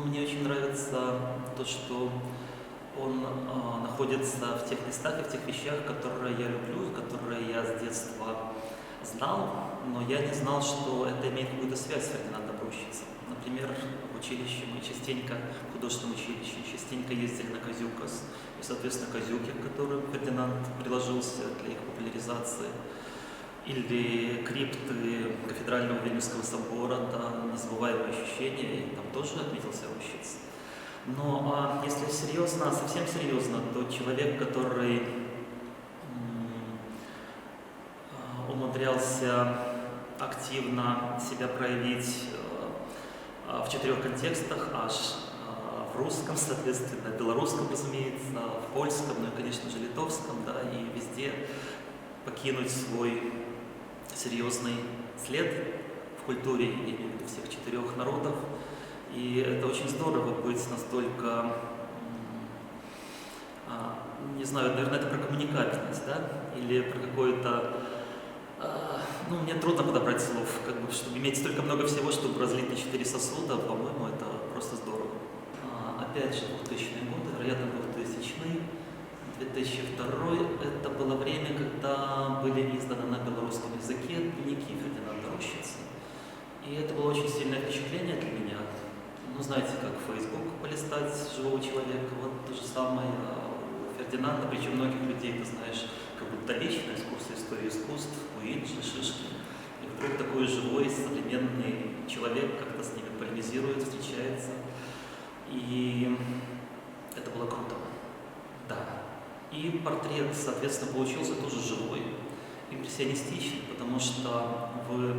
мне очень нравится то, что он находится в тех местах и в тех вещах, которые я люблю, которые я с детства знал, но я не знал, что это имеет какую-то связь с Фердинандом Рощицем. Например, в училище мы частенько, в художественном училище, частенько ездили на Козюкас, и, соответственно, Козюки, к которым Фердинанд приложился для их популяризации, или крипты кафедрального Вильнюсского собора, да, незабываемые ощущения, и там тоже отметился Рощиц. Но если серьезно, совсем серьезно, то человек, который умудрялся активно себя проявить в 4 контекстах, аж в русском, соответственно, белорусском, разумеется, в польском, ну и, конечно же, литовском, да, и везде покинуть свой серьезный след в культуре, я имею в виду всех 4 народов. И это очень здорово быть настолько, не знаю, наверное, это про коммуникабельность, да, или про какое-то, ну, мне трудно подобрать слов, как бы, чтобы иметь столько много всего, чтобы разлить на 4 сосуда, по-моему, это просто здорово. Опять же, 2000-е годы, вероятно, 2000-й, 2002 это было время, когда были изданы на белорусском языке дневники Фердинанда Рощица. И это было очень сильное впечатление для меня. Ну, знаете, как в Facebook полистать живого человека, вот то же самое у Фердинанда, причем многих людей, ты знаешь, как будто лично из курса истории искусств, Уинджи, Шишкин. И вдруг такой живой, современный человек как-то с ними полемизирует, встречается. И это было круто. Да. И портрет, соответственно, получился тоже живой, импрессионистичный, потому что в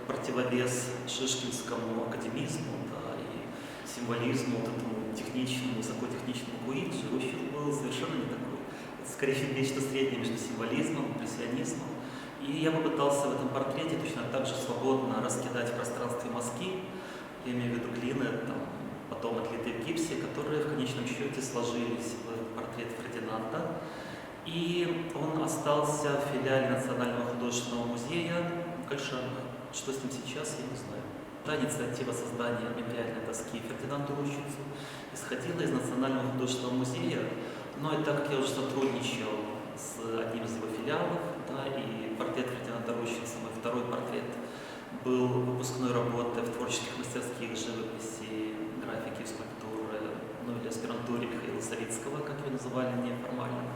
противовес шишкинскому академизму, да, и символизму, вот этому техничному, высокотехничному Гуинджи, Рощиц был совершенно не такой. Это скорее нечто среднее между символизмом, импрессионизмом. И я попытался в этом портрете точно так же свободно раскидать в пространстве мазки, я имею в виду глины, там, потом отлитые в гипсе, которые в конечном счете сложились в портрет Фердинанда. И он остался в филиале Национального художественного музея в Гольшанах. Что с ним сейчас, я не знаю. Та инициатива создания мемориальной доски Фердинанду Рощицу исходила из Национального художественного музея, но и так как я уже сотрудничал с одним из его филиалов, да, и портрет Фердинанда Рощица, мой второй портрет, был выпускной работой в творческих мастерских живописи, графики, скульптуры, ну или аспирантуре Михаила Савицкого, как его называли неформально.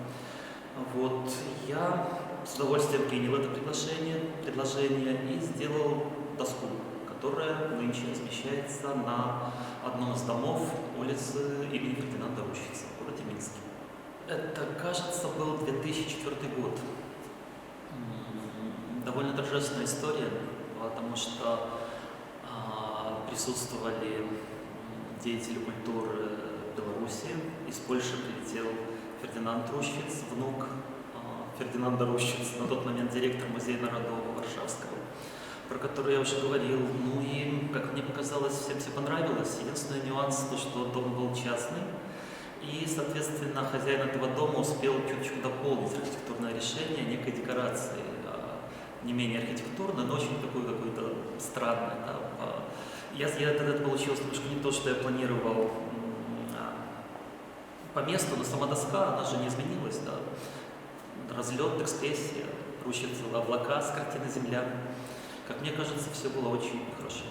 Вот, я с удовольствием принял это предложение и сделал доску, которая нынче размещается на одном из домов улицы имени Фердинанда Рощица в городе Минске. Это, кажется, был 2004 год. Довольно торжественная история, потому что присутствовали деятели культуры Беларуси. Из Польши прилетел Фердинанд Рощиц, внук Фердинанда Рощица, на тот момент директор Музея народов Варшавского, про который я уже говорил. Ну и, как мне показалось, всем все понравилось. Единственный нюанс, то, что дом был частный, и, соответственно, хозяин этого дома успел чуть-чуть дополнить архитектурное решение некой декорации, не менее архитектурной, но очень такой какой-то странной. Да. Это получилось немножко не то, что я планировал по месту, но сама доска, она же не изменилась. Да. Разлет, экспрессия, Рощица, облака с картины «Земля». Как мне кажется, все было очень хорошо.